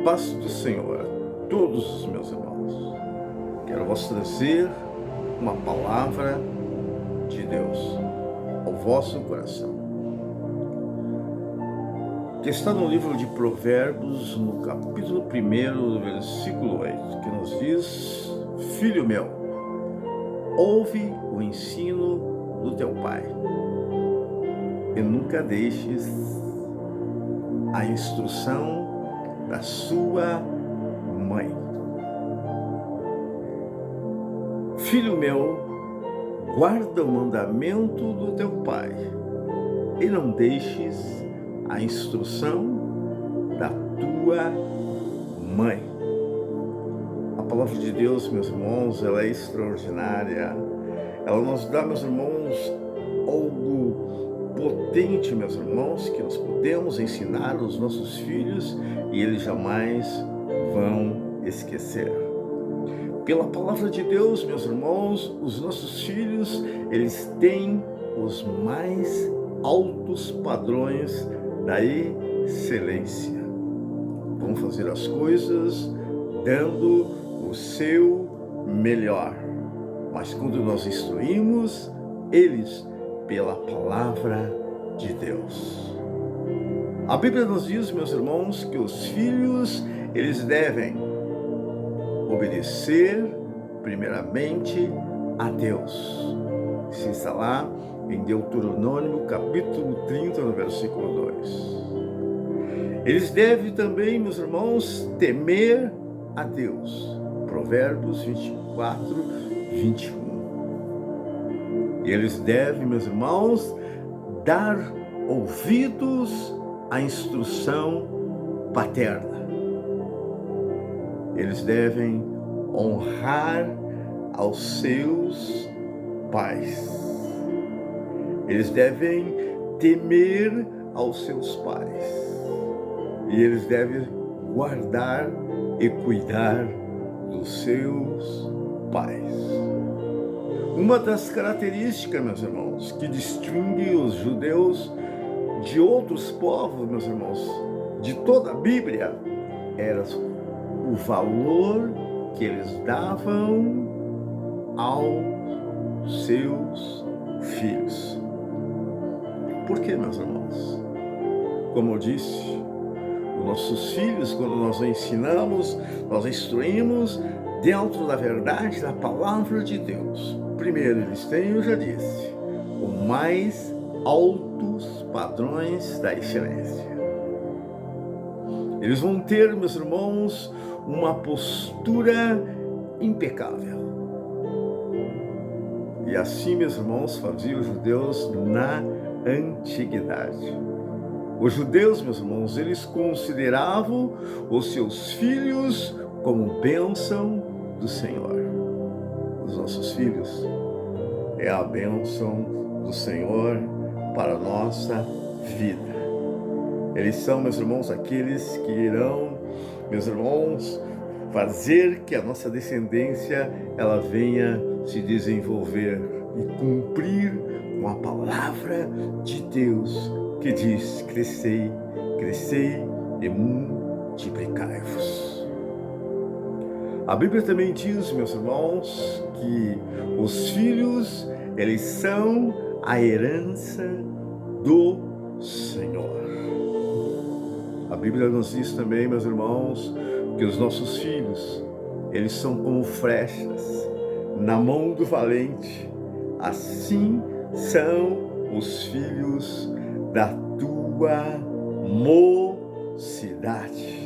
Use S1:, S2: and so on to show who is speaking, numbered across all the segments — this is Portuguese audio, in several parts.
S1: paz do Senhor a todos os meus irmãos. Quero vos trazer uma palavra de Deus ao vosso coração, que está no livro de Provérbios, no capítulo 1, versículo 8, que nos diz: Filho meu, ouve o ensino do teu pai e nunca deixes a instrução da sua mãe. Filho meu, guarda o mandamento do teu pai e não deixes a instrução da tua mãe. A palavra de Deus, meus irmãos, ela é extraordinária. Ela nos dá, meus irmãos, algo potente, meus irmãos, que nós podemos ensinar aos nossos filhos e eles jamais vão esquecer. Pela palavra de Deus, meus irmãos, os nossos filhos, eles têm os mais altos padrões da excelência. Vão fazer as coisas dando o seu melhor. Mas quando nós instruímos eles pela palavra de Deus. A Bíblia nos diz, meus irmãos, que os filhos, eles devem obedecer primeiramente a Deus. Isso está lá em Deuteronômio, capítulo 30, no versículo 2. Eles devem também, meus irmãos, temer a Deus. Provérbios 24, 21. E eles devem, meus irmãos, dar ouvidos à instrução paterna. Eles devem honrar aos seus pais. Eles devem temer aos seus pais. E eles devem guardar e cuidar dos seus pais. Uma das características, meus irmãos, que distingue os judeus de outros povos, meus irmãos, de toda a Bíblia, era o valor que eles davam aos seus filhos. Por quê, meus irmãos? Como eu disse, os nossos filhos, quando nós ensinamos, nós instruímos dentro da verdade da palavra de Deus. Primeiro, eles têm, eu já disse, os mais altos padrões da excelência. Eles vão ter, meus irmãos, uma postura impecável. E assim, meus irmãos, faziam os judeus na antiguidade. Os judeus, meus irmãos, eles consideravam os seus filhos como bênção do Senhor. Os nossos filhos é a bênção do Senhor para a nossa vida. Eles são, meus irmãos, aqueles que irão, meus irmãos, fazer que a nossa descendência ela venha se desenvolver e cumprir com a palavra de Deus que diz: crescei, crescei e multiplicai-vos. A Bíblia também diz, meus irmãos, que os filhos, eles são a herança do Senhor. A Bíblia nos diz também, meus irmãos, que os nossos filhos, eles são como flechas na mão do valente. Assim são os filhos da tua mocidade.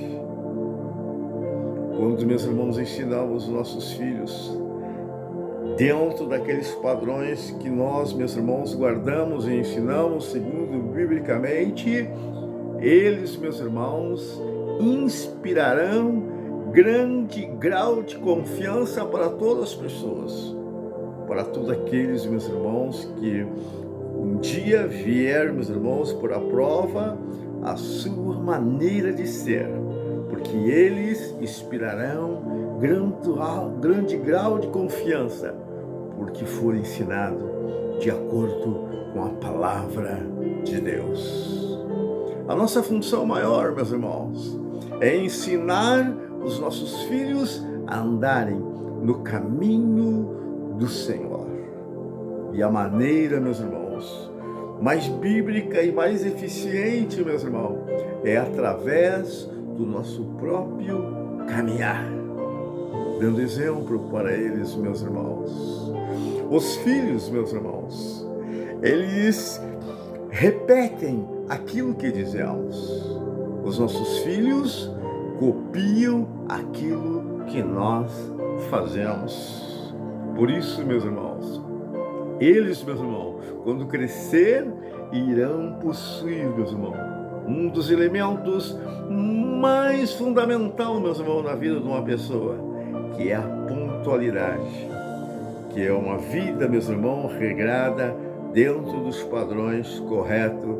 S1: Quando, meus irmãos, ensinamos os nossos filhos dentro daqueles padrões que nós, meus irmãos, guardamos e ensinamos segundo biblicamente, eles, meus irmãos, inspirarão grande grau de confiança para todas as pessoas, para todos aqueles, meus irmãos, que um dia vier, meus irmãos, por a prova a sua maneira de ser, porque eles inspirarão grande grau de confiança, porque for ensinado de acordo com a palavra de Deus. A nossa função maior, meus irmãos, é ensinar os nossos filhos a andarem no caminho do Senhor. E a maneira, meus irmãos, mais bíblica e mais eficiente, meus irmãos, é através do nosso próprio caminhar, dando exemplo para eles, meus irmãos. Os filhos, meus irmãos, eles repetem aquilo que dizemos. Os nossos filhos copiam aquilo que nós fazemos. Por isso, meus irmãos, eles, meus irmãos, quando crescer, irão possuir, meus irmãos, um dos elementos mais fundamental, meus irmãos, na vida de uma pessoa, que é a pontualidade, que é uma vida, meus irmãos, regrada dentro dos padrões corretos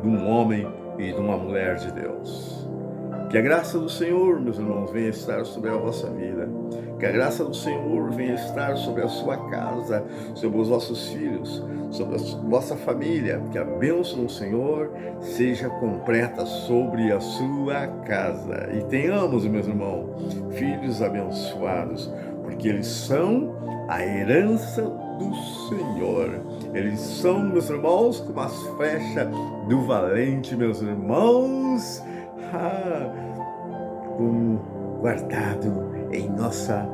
S1: de um homem e de uma mulher de Deus. Que a graça do Senhor, meus irmãos, venha estar sobre a vossa vida. Que a graça do Senhor venha estar sobre a sua casa, sobre os vossos filhos, sobre a vossa família. Que a bênção do Senhor seja completa sobre a sua casa. E tenhamos, meus irmãos, filhos abençoados, porque eles são a herança do Senhor. Eles são, meus irmãos, como as flechas do valente, meus irmãos, como guardado em nossa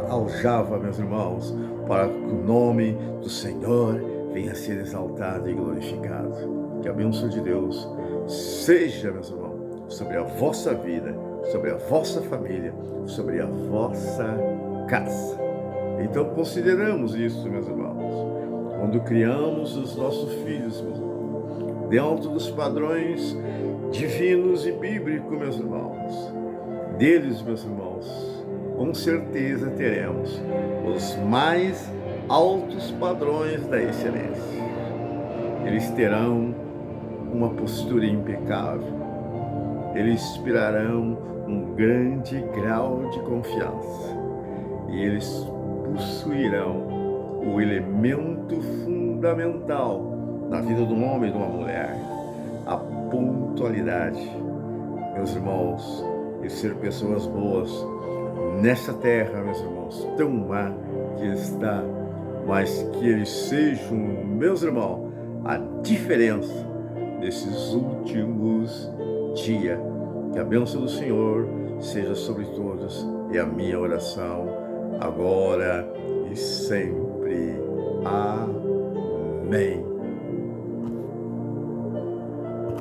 S1: aljava, meus irmãos, para que o nome do Senhor venha a ser exaltado e glorificado. Que a bênção de Deus seja, meus irmãos, sobre a vossa vida, sobre a vossa família, sobre a vossa casa. Então consideramos isso, meus irmãos, quando criamos os nossos filhos, meus irmãos, dentro dos padrões divinos e bíblicos, meus irmãos. Deles, meus irmãos, com certeza teremos os mais altos padrões da excelência. Eles terão uma postura impecável. Eles inspirarão um grande grau de confiança. E eles possuirão o elemento fundamental na vida de um homem e de uma mulher, a pontualidade. Meus irmãos, e ser pessoas boas nessa terra, meus irmãos, tão má que está, mas que eles sejam, meus irmãos, a diferença desses últimos dias. Que a bênção do Senhor seja sobre todos, é a minha oração, agora e sempre. Amém.